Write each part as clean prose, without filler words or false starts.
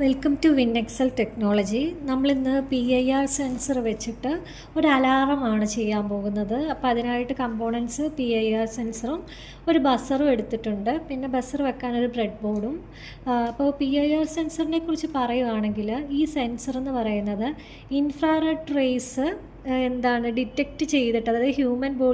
Welcome to Winexcel technology. നമ്മളിന്ന് PIR sensor വെച്ചിട്ട് ഒരു അലാറമാണ് ചെയ്യാൻ പോകുന്നത്. അപ്പോൾ അതിനായിട്ട് കമ്പോണൻസ് PIR സെൻസറും ഒരു ബസറും എടുത്തിട്ടുണ്ട്. പിന്നെ ബസർ വെക്കാനൊരു ബ്രെഡ് ബോർഡും. അപ്പോൾ PIR സെൻസറിനെ കുറിച്ച് പറയുകയാണെങ്കിൽ ഈ സെൻസർ എന്ന് പറയുന്നത് ഇൻഫ്രാറെഡ് റേസ് ഡിറ്റക്റ്റ് ചെയ്തിട്ട്, അതായത്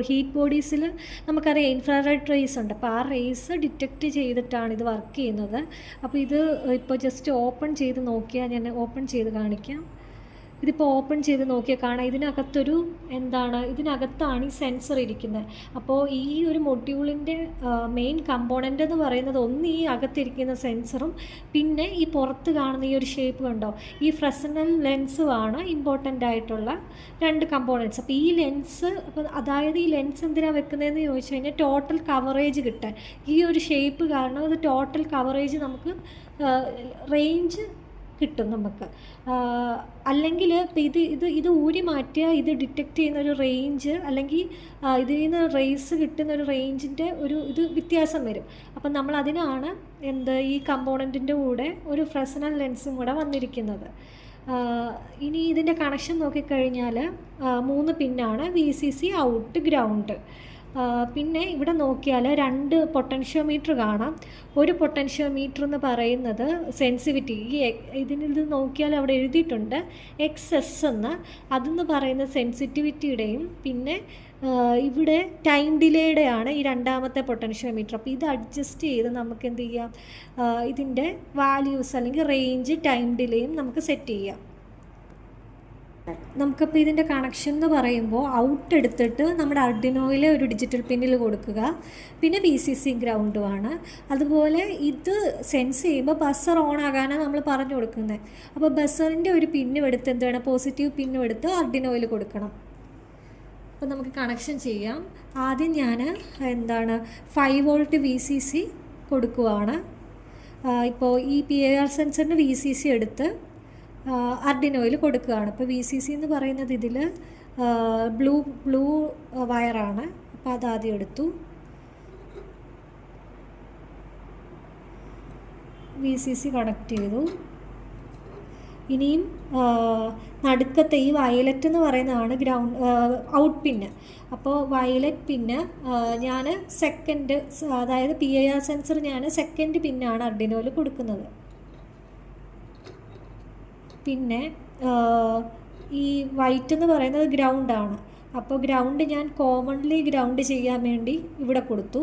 ഹീറ്റ് ബോഡീസിൽ നമുക്കറിയാം ഇൻഫ്രാറെഡ് റേസ് ഉണ്ട്. അപ്പോൾ ആ റേസ് ഡിറ്റക്റ്റ് ചെയ്തിട്ടാണ് ഇത് വർക്ക് ചെയ്യുന്നത്. അപ്പോൾ ഇത് ഇപ്പോൾ ജസ്റ്റ് ഓപ്പൺ ചെയ്ത് നോക്കിയാൽ, ഞാൻ ഓപ്പൺ ചെയ്ത് കാണിക്കാം. ഇതിപ്പോൾ ഓപ്പൺ ചെയ്ത് നോക്കിയാൽ കാണാം ഇതിനകത്താണ് ഈ സെൻസർ ഇരിക്കുന്നത്. അപ്പോൾ ഈ ഒരു മൊഡ്യൂളിൻ്റെ മെയിൻ കമ്പോണൻ്റ് എന്ന് പറയുന്നത് ഒന്ന് ഈ അകത്തിരിക്കുന്ന സെൻസറും പിന്നെ ഈ പുറത്ത് കാണുന്ന ഈ ഒരു ഷേപ്പ് കണ്ടോ, ഈ ഫ്രസനൽ ലെൻസുമാണ് ഇമ്പോർട്ടൻ്റ് ആയിട്ടുള്ള രണ്ട് കമ്പോണൻറ്റ്സ്. അപ്പോൾ ഈ ലെൻസ്, അതായത് ഈ ലെൻസ് എന്തിനാണ് വെക്കുന്നതെന്ന് ചോദിച്ചു കഴിഞ്ഞാൽ ടോട്ടൽ കവറേജ് കിട്ടാൻ. ഈ ഒരു ഷേപ്പ് കാരണം അത് ടോട്ടൽ കവറേജ് നമുക്ക് റേഞ്ച് കിട്ടും നമുക്ക്. അല്ലെങ്കിൽ ഇത് ഊരി മാറ്റിയാൽ ഇത് ഡിറ്റക്റ്റ് ചെയ്യുന്ന ഒരു റേഞ്ച്, അല്ലെങ്കിൽ ഇതിൽ നിന്ന് റേസ് കിട്ടുന്ന ഒരു റേഞ്ചിൻ്റെ ഇത് വ്യത്യാസം വരും. അപ്പം നമ്മൾ അതിനാണ് ഈ കമ്പോണൻറ്റിൻ്റെ കൂടെ ഒരു ഫ്രസനൽ ലെൻസും കൂടെ വന്നിരിക്കുന്നത്. ഇനി ഇതിൻ്റെ കണക്ഷൻ നോക്കിക്കഴിഞ്ഞാൽ 3 പിന്നാണ്, VCC, ഔട്ട്, ഗ്രൗണ്ട്. പിന്നെ ഇവിടെ നോക്കിയാൽ 2 പൊട്ടൻഷ്യോമീറ്റർ കാണാം. ഒരു പൊട്ടൻഷ്യോമീറ്റർ എന്ന് പറയുന്നത് സെൻസിറ്റിവിറ്റി, ഇതിൽ നോക്കിയാൽ അവിടെ എഴുതിയിട്ടുണ്ട് XS എന്ന്. അതെന്ന് പറയുന്ന സെൻസിറ്റിവിറ്റിയുടെയും പിന്നെ ഇവിടെ ടൈം ഡിലേയുടെയാണ് ഈ രണ്ടാമത്തെ പൊട്ടൻഷ്യോമീറ്റർ. അപ്പോൾ ഇത് അഡ്ജസ്റ്റ് ചെയ്ത് നമുക്ക് എന്ത് ചെയ്യാം, ഇതിൻ്റെ വാല്യൂസ് അല്ലെങ്കിൽ റേഞ്ച്, ടൈം ഡിലേയും നമുക്ക് സെറ്റ് ചെയ്യാം. നമുക്കപ്പോൾ ഇതിൻ്റെ കണക്ഷൻ എന്ന് പറയുമ്പോൾ ഔട്ട് എടുത്തിട്ട് നമ്മുടെ അർഡിനോയിലെ ഒരു ഡിജിറ്റൽ പിന്നിൽ കൊടുക്കുക. പിന്നെ VCC ഗ്രൗണ്ടുമാണ്. അതുപോലെ ഇത് സെൻസ് ചെയ്യുമ്പോൾ ബസർ ഓൺ ആകാനാണ് നമ്മൾ പറഞ്ഞു കൊടുക്കുന്നത്. അപ്പോൾ ബസറിൻ്റെ ഒരു പിന്നും എടുത്ത് പോസിറ്റീവ് പിന്നും എടുത്ത് അർഡിനോയിൽ കൊടുക്കണം. അപ്പോൾ നമുക്ക് കണക്ഷൻ ചെയ്യാം. ആദ്യം ഞാൻ 5 വോൾട്ട് VCC കൊടുക്കുവാണ്. ഇപ്പോൾ ഈ PIR സെൻസറിന് VCC എടുത്ത് അർഡിനോയിൽ കൊടുക്കുകയാണ്. ഇപ്പോൾ VCC എന്ന് പറയുന്നത് ഇതിൽ ബ്ലൂ വയറാണ്. അപ്പോൾ അതാദ്യം എടുത്തു. VCC കണക്ട് ചെയ്തു. ഇനിയും നടുക്കത്തെ ഈ വയലറ്റ് എന്ന് പറയുന്നതാണ് ഔട്ട് പിന്ന്. അപ്പോൾ വയലറ്റ് പിന്ന് ഞാൻ സെക്കൻഡ്, അതായത് PIR സെൻസർ ഞാൻ സെക്കൻഡ് പിന്നാണ് അർഡിനോയിൽ കൊടുക്കുന്നത്. പിന്നെ ഈ വൈറ്റ് എന്ന് പറയുന്നത് ഗ്രൗണ്ടാണ്. അപ്പോൾ ഗ്രൗണ്ട് ഞാൻ കോമൺലി ഗ്രൗണ്ട് ചെയ്യാൻ വേണ്ടി ഇവിടെ കൊടുത്തു.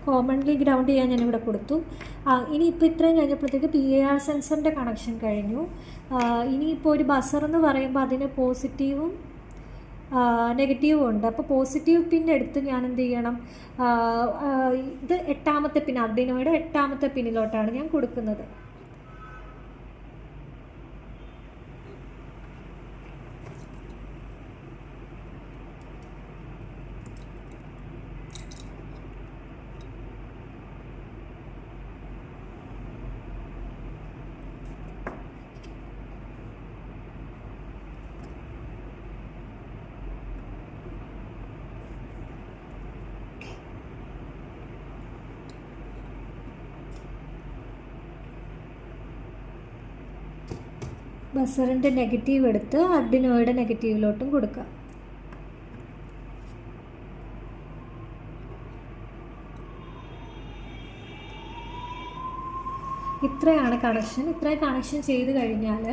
കോമൺലി ഗ്രൗണ്ട് ചെയ്യാൻ ഞാനിവിടെ കൊടുത്തു. ഇനിയിപ്പോൾ ഇത്രയും കഴിഞ്ഞപ്പോഴത്തേക്ക് PIR സെൻസറിൻ്റെ കണക്ഷൻ കഴിഞ്ഞു. ഇനിയിപ്പോൾ ഒരു ബസർ എന്ന് പറയുമ്പോൾ അതിന് പോസിറ്റീവും നെഗറ്റീവും ഉണ്ട്. അപ്പോൾ പോസിറ്റീവ് പിൻ എടുത്ത് ഞാൻ എന്ത് ചെയ്യണം, ഇത് 8ാമത്തെ പിൻ, അർഡിനോയുടെ 8ാമത്തെ പിന്നിലോട്ടാണ് ഞാൻ കൊടുക്കുന്നത്. ബസറിൻ്റെ നെഗറ്റീവ് എടുത്ത് അർഡിനോയുടെ നെഗറ്റീവിലോട്ടും കൊടുക്കുക. ഇത്രയാണ് കണക്ഷൻ. ഇത്രയും കണക്ഷൻ ചെയ്ത് കഴിഞ്ഞാൽ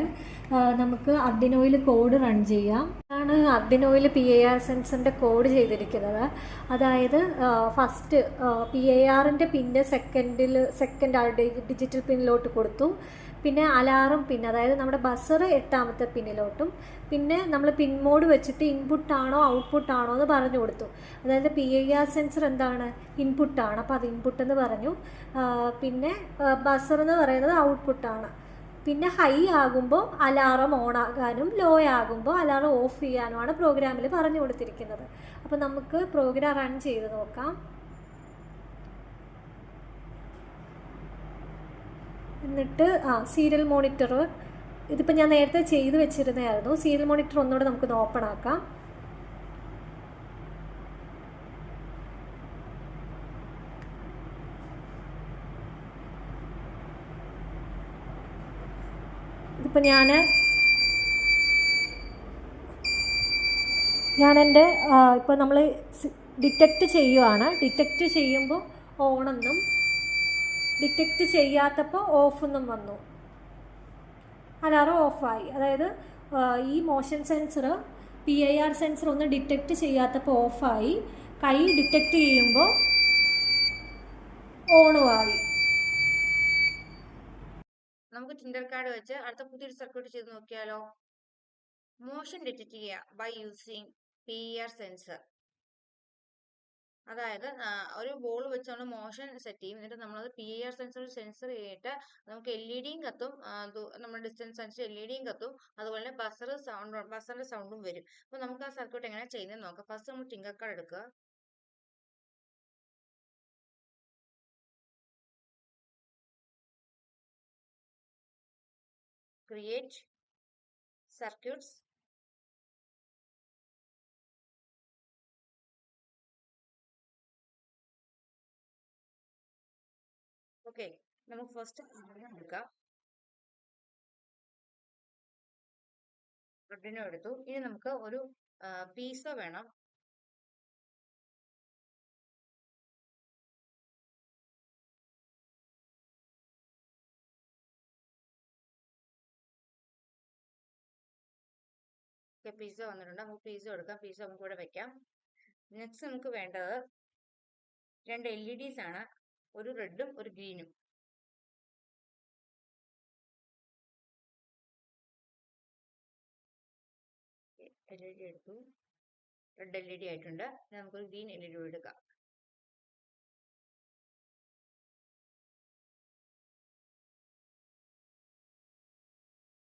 നമുക്ക് അർഡിനോയിൽ കോഡ് റൺ ചെയ്യാം. ആണ് അർഡിനോയിൽ PIR സെൻസറിൻ്റെ കോഡ് ചെയ്തിരിക്കുന്നത്. അതായത് ഫസ്റ്റ് PIRൻ്റെ പിന്ന് സെക്കൻഡ് ഡിജിറ്റൽ പിന്നിലോട്ട് കൊടുത്തു. പിന്നെ അലാറം പിൻ, അതായത് നമ്മുടെ ബസർ 8ാമത്തെ പിന്നിലോട്ടും. പിന്നെ നമ്മൾ പിൻ മോഡ് വെച്ചിട്ട് ഇൻപുട്ടാണോ ഔട്ട്പുട്ടാണോ എന്ന് പറഞ്ഞു കൊടുത്തു. അതായത് PIR സെൻസർ ഇൻപുട്ടാണ്, അപ്പോൾ അത് ഇൻപുട്ട് എന്ന് പറഞ്ഞു. പിന്നെ ബസർ എന്ന് പറയുന്നത് ഔട്ട്പുട്ടാണ്. പിന്നെ ഹൈ ആകുമ്പോൾ അലാറം ഓൺ ആകാനും ലോ ആകുമ്പോൾ അലാറം ഓഫ് ചെയ്യാനുമാണ് പ്രോഗ്രാമിൽ പറഞ്ഞു കൊടുത്തിരിക്കുന്നത്. അപ്പോൾ നമുക്ക് പ്രോഗ്രാം റൺ ചെയ്ത് നോക്കാം. എന്നിട്ട് സീരിയൽ മോണിറ്റർ ഇതിപ്പോൾ ഞാൻ നേരത്തെ ചെയ്ത് വെച്ചിരുന്നതായിരുന്നു. സീരിയൽ മോണിറ്റർ ഒന്നുകൂടെ നമുക്കൊന്ന് ഓപ്പൺ ആക്കാം. ഇപ്പം ഞാനെൻ്റെ ഇപ്പോൾ നമ്മൾ ഡിറ്റക്റ്റ് ചെയ്യുവാണ്. ഡിറ്റക്റ്റ് ചെയ്യുമ്പോൾ ഓണെന്നും ഡിറ്റക്റ്റ് ചെയ്യാത്തപ്പോൾ ഓഫെന്നും വന്നു. അലാറം ഓഫായി. അതായത് ഈ മോഷൻ സെൻസർ PIR സെൻസർ ഒന്ന് ഡിറ്റക്റ്റ് ചെയ്യാത്തപ്പോൾ ഓഫായി, കൈ ഡിറ്റക്റ്റ് ചെയ്യുമ്പോൾ ഓണുമായി. നമുക്ക് ടിൻഡർ കാർഡ് വെച്ച് അടുത്ത പുതിയൊരു സർക്യൂട്ട് ചെയ്ത് നോക്കിയാലോ. മോഷൻ ഡിറ്റക്ട് ചെയ്യുക ബൈ യൂസിങ് PIR സെൻസർ. അതായത് ഒരു ബോൾ വെച്ച് നമ്മൾ മോഷൻ സെറ്റ് ചെയ്യും, എന്നിട്ട് നമ്മളത് PIR സെൻസർ ചെയ്തിട്ട് നമുക്ക് LED കത്തും, നമ്മുടെ ഡിസ്റ്റൻസ് അനുസരിച്ച് LED കത്തും, അതുപോലെ തന്നെ ബസറിന്റെ സൗണ്ടും വരും. അപ്പൊ നമുക്ക് ആ സർക്യൂട്ട് എങ്ങനെ ചെയ്യുന്നത് നോക്കാം. ഫസ്റ്റ് നമ്മൾ ടിൻഡർ കാർഡ് എടുക്കുക. Create circuits. ഓക്കെ, നമുക്ക് ഫസ്റ്റ് എടുക്കാം. Arduino എടുത്തു. ഇനി നമുക്ക് ഒരു പീസോ വേണം. പീസോ വന്നിട്ടുണ്ട്. നമുക്ക് പീസോ എടുക്കാം. പീസോ നമുക്ക് ഇവിടെ വെക്കാം. നെക്സ്റ്റ് നമുക്ക് വേണ്ടത് 2 LEDs ആണ്, ഒരു റെഡും ഒരു ഗ്രീനും. LED എടുത്തു, റെഡ് LED ആയിട്ടുണ്ട്. നമുക്കൊരു ഗ്രീൻ LED എടുക്കാം.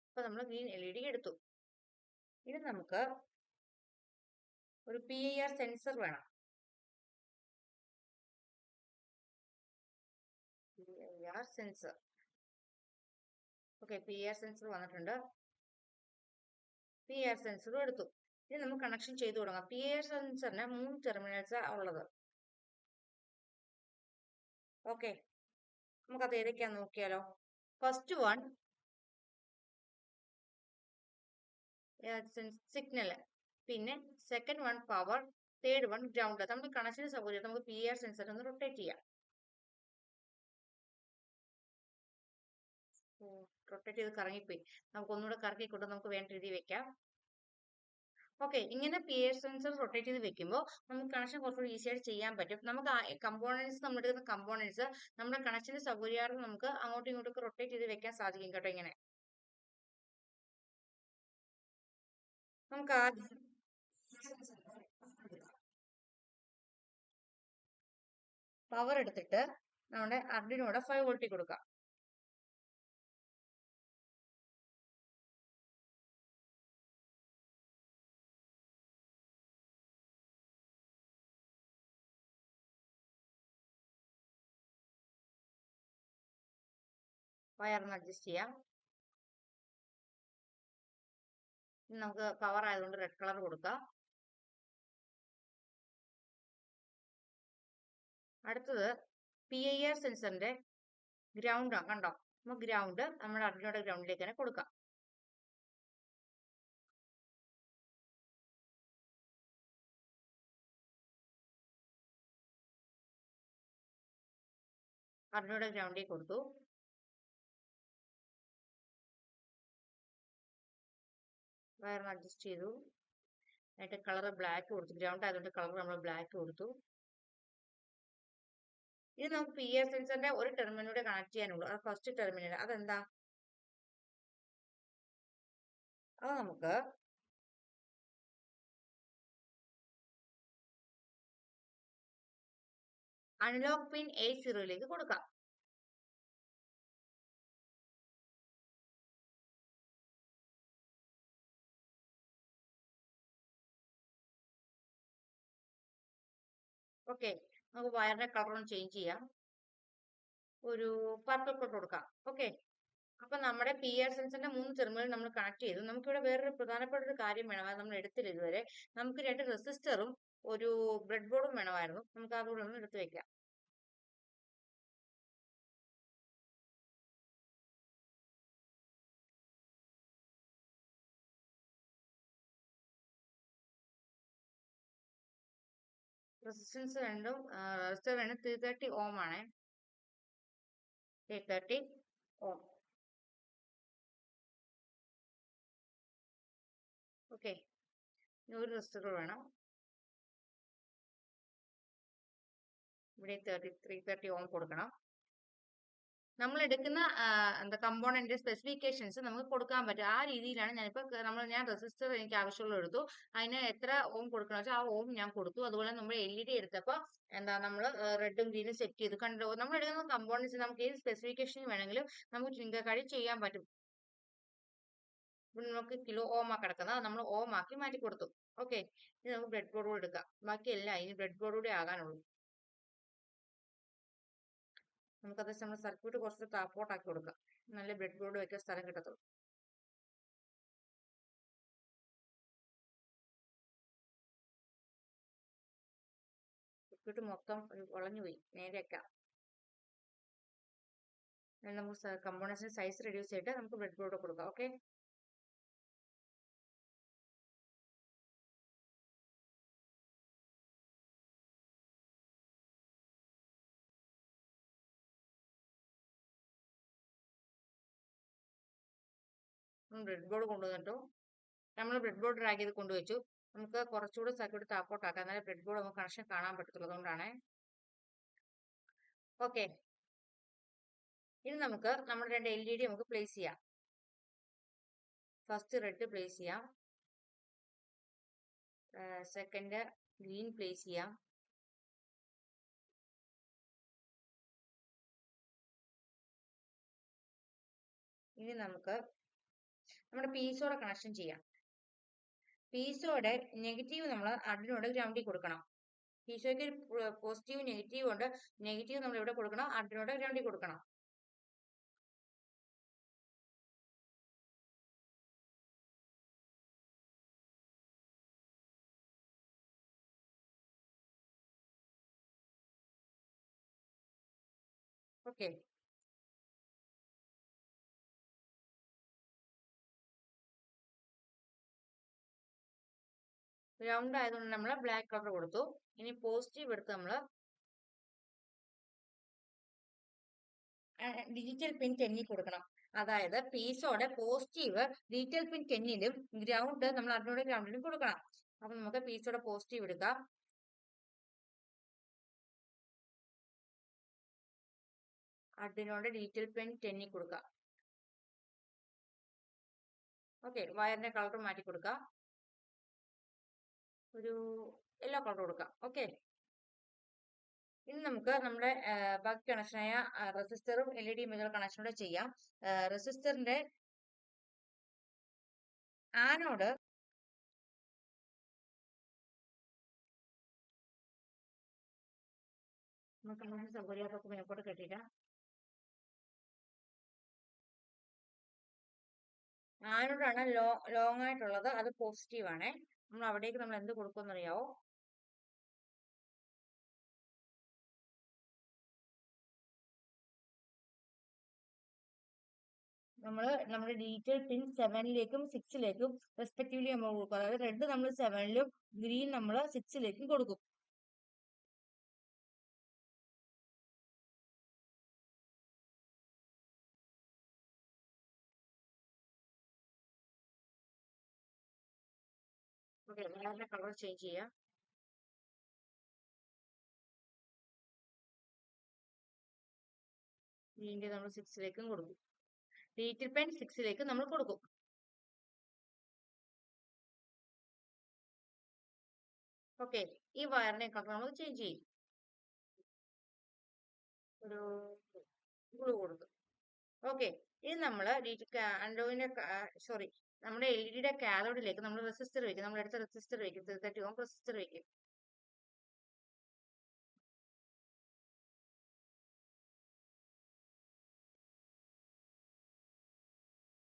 അപ്പൊ നമ്മൾ ഗ്രീൻ LED എടുത്തു. ഇനി നമുക്ക് ഒരു PIR സെൻസർ വേണം. PIR sensor. Okay, PIR sensor വന്നിട്ടുണ്ട്. PIR സെൻസറും എടുത്തു. ഇനി നമുക്ക് കണക്ഷൻ ചെയ്തു തുടങ്ങാം. PIR സെൻസറിന് 3 ടെർമിനൽസ് ഉള്ളത്. ഓക്കെ, നമുക്കത് ഏതൊക്കെയാന്ന് നോക്കിയാലോ. ഫസ്റ്റ് വൺ സിഗ്നൽ, പിന്നെ second one power, third one ground. നമുക്ക് കണക്ഷന് സൗകര്യം നമുക്ക് PIR സെൻസർ ഒന്ന് റൊട്ടേറ്റ് ചെയ്യാം. റൊട്ടേറ്റ് ചെയ്ത് കറങ്ങിപ്പോയി. നമുക്ക് ഒന്നുകൂടെ കറക്കിക്കൊണ്ട് നമുക്ക് വേണ്ട രീതിയിൽ വെക്കാം. ഓക്കെ, ഇങ്ങനെ PIR സെൻസർ റൊട്ടേറ്റ് ചെയ്ത് വെക്കുമ്പോൾ നമുക്ക് കണക്ഷൻ കുറച്ചുകൂടി ഈസി ആയിട്ട് ചെയ്യാൻ പറ്റും. നമുക്ക് കമ്പോണൻസ്, നമ്മൾ എടുക്കുന്ന കമ്പോണൻസ് നമ്മുടെ കണക്ഷന് സൗകര്യാർത്ഥം നമുക്ക് അങ്ങോട്ടും ഇങ്ങോട്ടും റൊട്ടേറ്റ് ചെയ്ത് വെക്കാൻ സാധിക്കും കേട്ടോ. ഇങ്ങനെ നമുക്ക് ആദ്യം പവർ എടുത്തിട്ട് നമ്മുടെ Arduinoയുടെ 5 വോൾട്ടിൽ കൊടുക്കാം. വയറിന് അഡ്ജസ്റ്റ് ചെയ്യാം. നമുക്ക് പവർ ആയതുകൊണ്ട് റെഡ് കളർ കൊടുക്കാം. അടുത്തത് PIR സെൻസറിന്റെ ഗ്രൗണ്ട് ആണ്, കണ്ടോ. നമുക്ക് ഗ്രൗണ്ട് നമ്മുടെ Arduinoയുടെ ഗ്രൗണ്ടിലേക്ക് തന്നെ കൊടുക്കാം. Arduinoയുടെ ഗ്രൗണ്ടിൽ കൊടുത്തു. വയറിന് അഡ്ജസ്റ്റ് ചെയ്തു. എന്നിട്ട് കളർ ബ്ലാക്ക് കൊടുത്തു. ഗ്രൗണ്ട് ആയതുകൊണ്ട് കളർ നമ്മൾ ബ്ലാക്ക് കൊടുത്തു. ഇനി നമുക്ക് PIR സെൻസറിന്റെ ഒരു ടെർമിനലിലൂടെ കണക്ട് ചെയ്യാനുള്ളൂ. അത് ഫസ്റ്റ് ടെർമിനൽ. അതെന്താ? അത് നമുക്ക് അനലോഗ് പിൻ A0യിലേക്ക് കൊടുക്കാം. ഓക്കെ, നമുക്ക് വയറിന്റെ കളർ ഒന്ന് ചേഞ്ച് ചെയ്യാം. ഒരു പർപ്പിൾ കളർ കൊടുക്കാം. ഓക്കെ, അപ്പൊ നമ്മുടെ PIR സെൻസറിന്റെ 3 ടെർമിനൽ നമ്മൾ കണക്ട് ചെയ്തു. നമുക്കിവിടെ വേറൊരു പ്രധാനപ്പെട്ട ഒരു കാര്യം വേണം, അത് നമ്മൾ എടുത്തില്ല ഇതുവരെ. നമുക്ക് 2 റെസിസ്റ്ററും ഒരു ബ്രെഡ് ബോർഡും വേണമായിരുന്നു. നമുക്ക് അതുകൂടെ ഒന്ന് എടുത്തു വെക്കാം. റെസിസ്റ്റൻസ് രണ്ടും റെസിസ്റ്റർ രണ്ടും 330 ഓം ആണ്. 330 ഓം. ഓക്കെ, ഒരു റെസിസ്റ്റർ വേണം. ഇവിടെ 330 ഓം കൊടുക്കണം. നമ്മൾ എടുക്കുന്ന എന്താ കമ്പോണന്റ് സ്പെസിഫിക്കേഷൻസ് നമുക്ക് കൊടുക്കാൻ പറ്റും. ആ രീതിയിലാണ് ഞാൻ റെസിസ്റ്റർ എനിക്ക് ആവശ്യമുള്ള എടുത്തു. അതിന് എത്ര ഓം കൊടുക്കണം വെച്ചാൽ ആ ഓം ഞാൻ കൊടുത്തു. അതുപോലെ നമ്മൾ LED എടുത്തപ്പോൾ എന്താ നമ്മൾ റെഡും ഗ്രീനും സെറ്റ് ചെയ്തു. കണ്ടോ, നമ്മൾ എടുക്കുന്ന കമ്പോണൻസ് നമുക്ക് ഏത് സ്പെസിഫിക്കേഷൻ വേണമെങ്കിലും നമുക്ക് ചിന്തക്കാരി ചെയ്യാൻ പറ്റും. നമുക്ക് കിലോ ഓം ആ കിടക്കുന്നത്, അത് നമ്മൾ ഓം ആക്കി മാറ്റി കൊടുത്തു. ഓക്കെ, ഇനി നമുക്ക് ബ്രെഡ് ബോർഡ് കൂടെ എടുക്കാം. ബാക്കിയെല്ലാം ഇനി ബ്രെഡ് ബോർഡ് കൂടെ ആകാനുള്ളൂ. നമുക്കത് നമ്മൾ സർക്യൂട്ട് കുറച്ച് താപ്പോട്ടാക്കി കൊടുക്കാം. നല്ല ബ്രെഡ് ബോർഡ് വെക്കാൻ സ്ഥലം കിട്ടത്തുള്ളൂ. സർക്യൂട്ട് മൊത്തം വളഞ്ഞുപോയി, നേരെയാക്കാം. നമുക്ക് കമ്പോണൻസിന്റെ സൈസ് റെഡ്യൂസ് ചെയ്തിട്ട് നമുക്ക് ബ്രെഡ് ബോർഡ് കൊടുക്കാം. ഓക്കെ, ബ്രെഡ് ബോർഡ് കൊണ്ടുവന്നിട്ടു. നമ്മൾ ബ്രെഡ് ബോർഡ് ഡ്രാഗ് ചെയ്ത് കൊണ്ടുവച്ചു. നമുക്ക് കുറച്ചുകൂടെ സർക്യൂട്ട് താപ്പോട്ടാക്കാം, എന്നാലും ബ്രെഡ് ബോർഡ് നമുക്ക് കണക്ഷൻ കാണാൻ പറ്റത്തുള്ളൂ. അതുകൊണ്ടാണ്. ഓക്കെ, ഇനി നമുക്ക് നമ്മുടെ 2 LED നമുക്ക് പ്ലേസ് ചെയ്യാം. ഫസ്റ്റ് റെഡ് പ്ലേസ് ചെയ്യാം, സെക്കൻഡ് ഗ്രീൻ പ്ലേസ് ചെയ്യാം. ഇനി നമുക്ക് നമ്മുടെ പീസോടെ കണക്ഷൻ ചെയ്യാം. പീസോയുടെ നെഗറ്റീവ് നമ്മൾ അഡിനോട് ഗ്രൗണ്ടിൽ കൊടുക്കണം. പീസോയ്ക്ക് ഒരു പോസിറ്റീവ് നെഗറ്റീവ് ഉണ്ട്. നെഗറ്റീവ് നമ്മൾ എവിടെ കൊടുക്കണം? അഡിനോട് ഗ്രൗണ്ടിൽ കൊടുക്കണം. ഓക്കെ, ഗ്രൗണ്ട് ആയതുകൊണ്ട് നമ്മൾ ബ്ലാക്ക് കളർ കൊടുത്തു. ഇനി പോസിറ്റീവ് എടുത്ത് നമ്മൾ ഡിജിറ്റൽ പിൻ 10 കൊടുക്കണം. അതായത് പീസോടെ പോസിറ്റീവ് ഡിജിറ്റൽ പിൻ 10ലും ഗ്രൗണ്ട് നമ്മൾ അതിനോട് ഗ്രൗണ്ടിലും കൊടുക്കണം. അപ്പൊ നമുക്ക് പീസോടെ പോസിറ്റീവ് എടുക്കാം. അതിനോട് ഡിജിറ്റൽ പിൻ 10 കൊടുക്കാം. ഓക്കെ, വയറിന്റെ കളർ മാറ്റി കൊടുക്കാം. ഒരു യെല്ലോ കളർ കൊടുക്കാം. ഓക്കെ, ഇനി നമുക്ക് നമ്മുടെ ബാക്കി കണക്ഷനായ റെസിസ്റ്ററും LED ഇമേജുകൾ കണക്ഷനോടെ ചെയ്യാം. റെസിസ്റ്ററിന്റെ ആനോട് നമുക്ക് സൗകര്യമൊക്കെ മേപ്പോട്ട് കെട്ടിയിട്ടാം. ആനോടാണ് ലോങ് ആയിട്ടുള്ളത്, അത് പോസിറ്റീവ് ആണ്. നമ്മൾ അവിടേക്ക് നമ്മൾ എന്ത് കൊടുക്കുമെന്ന് അറിയാവോ? നമ്മുടെ ഡിജിറ്റൽ പിൻ 7ലേക്കും 6ലേക്കും റെസ്പെക്റ്റീവ്ലി നമ്മൾ കൊടുക്കും. അതായത് റെഡ് നമ്മൾ 7ലും ഗ്രീൻ നമ്മൾ 6ലേക്കും കൊടുക്കും. ഓക്കെ, വയറിന്റെ കളർ ചേഞ്ച് ചെയ്യാം. ഗ്രീൻ്റെ നമ്മൾ 6ലേക്കും കൊടുക്കും. ഡിജിറ്റൽ പെൻ 6ലേക്ക് നമ്മൾ കൊടുക്കും. ഓക്കെ, ഈ വയറിനെ കളർ നമ്മൾ ചേഞ്ച് ചെയ്യും. ഒരു ബ്ലൂ കൊടുക്കും. ഓക്കെ, ഇനി നമ്മൾ നമ്മുടെ LED കാഥോഡിലേക്ക് നമ്മൾ റെസിസ്റ്റർ വെക്കും. നമ്മൾ എടുത്ത റെസിസ്റ്റർ വെക്കും, 330 ഓം റെസിസ്റ്റർ വെക്കും.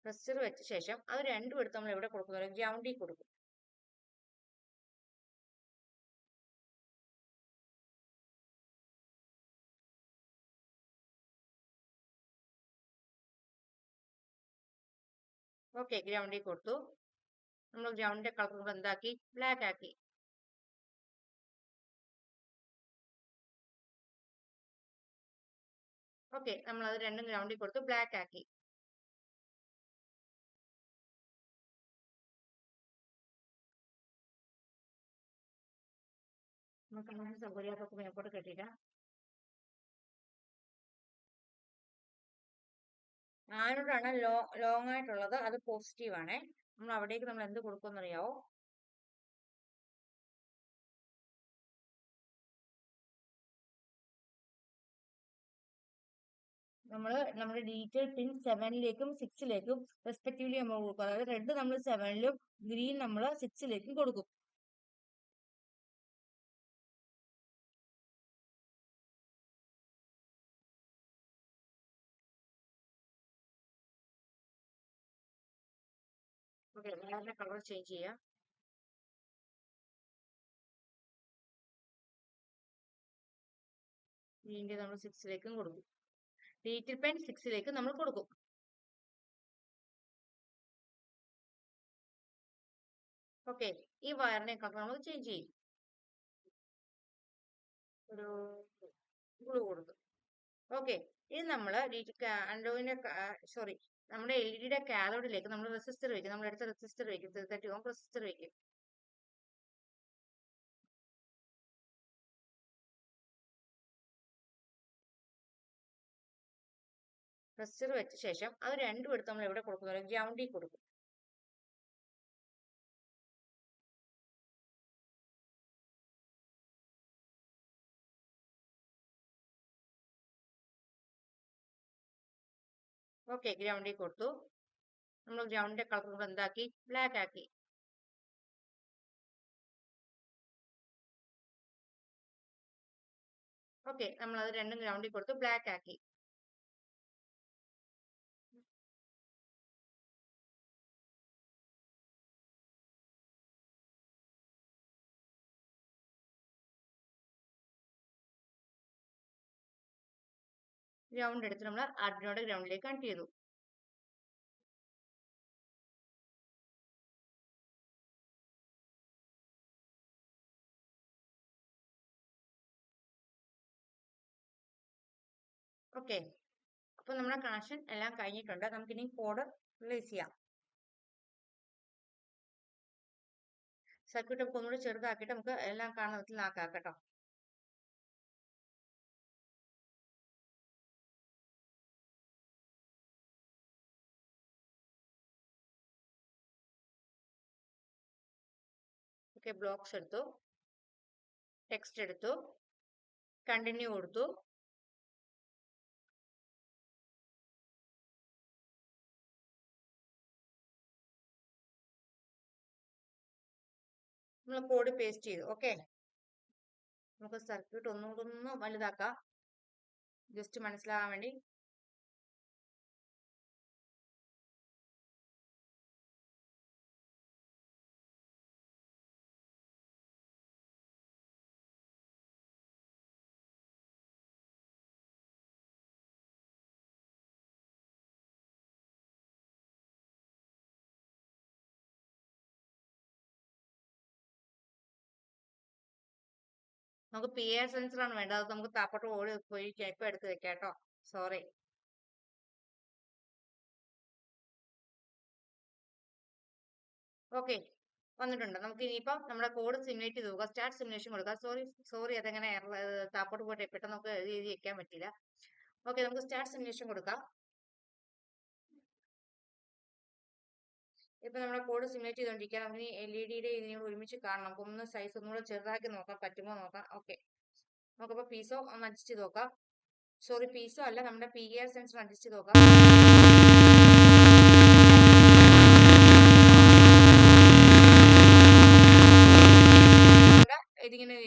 റെസിസ്റ്റർ വെച്ച ശേഷം അത് രണ്ടും എടുത്ത് നമ്മൾ എവിടെ കൊടുക്കും? ഗ്രൗണ്ടിൽ കൊടുക്കും. ഓക്കെ, ഗ്രൗണ്ടിൽ കൊടുത്തു. നമ്മൾ ഗ്രൗണ്ടിന്റെ കളർ കൂടെ എന്താക്കി? ബ്ലാക്ക് ആക്കി. ഓക്കെ, നമ്മൾ അത് രണ്ടും ഗ്രൗണ്ടിൽ കൊടുത്ത് ബ്ലാക്ക് ആക്കി. നമുക്ക് സൗകര്യമൊക്കെ മേപ്പോട്ട് കെട്ടിയിട്ടാ. ആരോടാണ് ലോങ് ആയിട്ടുള്ളത്, അത് പോസിറ്റീവ് ആണേ. നമ്മൾ അവിടേക്ക് നമ്മൾ എന്ത് കൊടുക്കുമെന്ന് അറിയാവോ? നമ്മുടെ ഡീറ്റെയിൽ പിൻ 7ലേക്കും 6ലേക്കും റെസ്പെക്റ്റീവ്ലി നമ്മൾ കൊടുക്കും. അതായത് റെഡ് നമ്മൾ 7ലും ഗ്രീൻ നമ്മൾ 6ലേക്കും കൊടുക്കും. ഓക്കെ, വേറെ കളർ ചേഞ്ച് ചെയ്യാം. ഗ്രീൻ്റെ നമ്മൾ 6ലേക്കും കൊടുക്കും. ഡീറ്റെയിൽ പെൻ 6ലേക്ക് നമ്മൾ കൊടുക്കും. ഓക്കെ, ഈ വയറിനെ കളർ നമ്മൾ ചേഞ്ച് ചെയ്യും. ഒരു ബ്ലൂ കൊടുക്കും. ഓക്കെ, ഇത് നമ്മൾ സോറി നമ്മുടെ LED കാഥോഡിലേക്ക് നമ്മൾ റെസിസ്റ്റർ വെക്കും. നമ്മൾ എടുത്ത റെസിസ്റ്റർ വെക്കും, 30 ഓം റെസിസ്റ്റർ വെക്കും. റെസിസ്റ്റർ വെച്ച ശേഷം അത് രണ്ടും എടുത്ത് നമ്മൾ എവിടെ കൊടുക്കുന്നത്? ഗ്രൗണ്ടിൽ കൊടുക്കും. ഓക്കെ, ഗ്രൗണ്ടിൽ കൊടുത്തു. നമ്മൾ ഗ്രൗണ്ടിന്റെ കളർ കൂടെ എന്താക്കി? ബ്ലാക്ക് ആക്കി. ഓക്കെ, നമ്മൾ അത് രണ്ടും ഗ്രൗണ്ടിൽ കൊടുത്ത് ബ്ലാക്ക് ആക്കി. ഗ്രൗണ്ട് എടുത്ത് നമ്മൾ ആർഡിനോയുടെ ഗ്രൗണ്ടിലേക്ക് കണക്ട് ചെയ്തു. ഓക്കെ, അപ്പൊ നമ്മുടെ കണക്ഷൻ എല്ലാം കഴിഞ്ഞിട്ടുണ്ട്. നമുക്കിനി കോഡ് റിലീസ് ചെയ്യാം. സർക്യൂട്ട് നമുക്ക് ഒന്നുകൂടി ചെറുതാക്കിയിട്ട് നമുക്ക് എല്ലാം കാണുന്ന വിധത്തിൽ ആക്കാം കേട്ടോ. ഓക്കെ, ബ്ലോക്സ് എടുത്തു, ടെക്സ്റ്റ് എടുത്തു, കണ്ടിന്യൂ കൊടുത്തു. നമ്മൾ കോഡ് പേസ്റ്റ് ചെയ്തു. ഓക്കെ, നമുക്ക് സർക്യൂട്ട് ഒന്നുകൂടെ വലുതാക്കാം, ജസ്റ്റ് മനസ്സിലാകാൻ വേണ്ടി. നമുക്ക് PIR സെൻസർ ആണ് വേണ്ടത്. അത് നമുക്ക് താപ്പോട്ട് ഓടി പോയി ഇപ്പൊ എടുത്ത് വെക്കാം കേട്ടോ. സോറി. ഓക്കെ, വന്നിട്ടുണ്ട്. നമുക്ക് ഇനിയിപ്പം നമ്മുടെ കോഡ് സിമുലേറ്റ് ചെയ്ത് നോക്കാം. സ്റ്റാർട്ട് സിമുലേഷൻ കൊടുക്കാം. സോറി അതെങ്ങനെ താപ്പോട്ട് പോയിട്ട് പെട്ടെന്ന് നമുക്ക് എഴുതി വെക്കാൻ പറ്റില്ല. ഓക്കെ, നമുക്ക് സ്റ്റാർട്ട് സിമുലേഷൻ കൊടുക്കാം. ഇപ്പൊ നമ്മുടെ കോഡ് സിമുലേറ്റ് ചെയ്തോണ്ടിരിക്കുക. നമുക്ക് LED ഇതിനോട് ഒരുമിച്ച് കാണണം. നമുക്ക് ഒന്ന് സൈസ് ഒന്നുകൂടെ ചെറുതാക്കി നോക്കാം, പറ്റുമോ നോക്കാം. ഓക്കെ, നമുക്കിപ്പോ പീസോ ഒന്ന് അഡ്ജസ്റ്റ് ചെയ്ത് നോക്കാം. സോറി, പീസോ അല്ല, നമ്മുടെ PIR സെൻസർ അഡ്ജസ്റ്റ് ചെയ്ത് നോക്കാം. ഇതിങ്ങനെ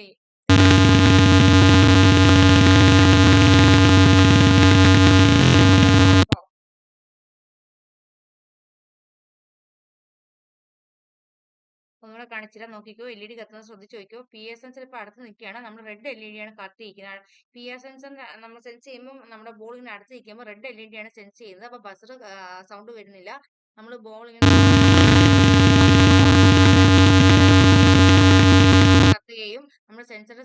ഒന്നുകൂടെ കാണിച്ചില്ല, നോക്കിക്കോ. LED കത്തുന്നത് ശ്രദ്ധിച്ചു നോക്കിക്കോ. PIR സെൻസർ ഇപ്പൊ അടുത്ത് നിൽക്കുകയാണ്. നമ്മൾ റെഡ് LED ആണ് കത്തിയിരിക്കുന്നത്. PIR സെൻസർ നമ്മൾ സെൻസ് ചെയ്യുമ്പോൾ നമ്മുടെ ബോൾ ഇങ്ങനെ അടുത്ത് നിൽക്കുമ്പോൾ റെഡ് LED ആണ് സെൻസ് ചെയ്യുന്നത്. അപ്പൊ ബസർ സൗണ്ട് വരുന്നില്ല. നമ്മൾ ബോൾ ഇങ്ങനെ കത്തുകയും നമ്മൾ സെൻസറിന്റെ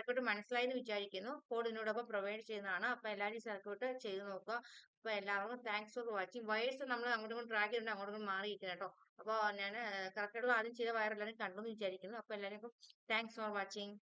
സർക്യൂട്ട് മനസ്സിലായി എന്ന് വിചാരിക്കുന്നു. കോഡ് ഇതിനോടൊപ്പം പ്രൊവൈഡ് ചെയ്യുന്നതാണ്. അപ്പൊ എല്ലാവരും ഈ സർക്യൂട്ട് ചെയ്ത് നോക്കുക. അപ്പൊ എല്ലാവർക്കും താങ്ക്സ് ഫോർ വാച്ചിങ്. വയേഴ്സ് നമ്മൾ അങ്ങോട്ടും ഇങ്ങോട്ടും ട്രാക്ക് ചെയ്തിട്ട് അങ്ങോട്ടും ഇങ്ങോട്ടും മാറിയിരിക്കണം കേട്ടോ. അപ്പോൾ ഞാൻ കറക്റ്റായിട്ടുള്ള ആദ്യം ചെയ്ത വയർ എല്ലാവരും കണ്ടെന്ന് വിചാരിക്കുന്നു. അപ്പൊ എല്ലാവർക്കും താങ്ക്സ് ഫോർ വാച്ചിങ്.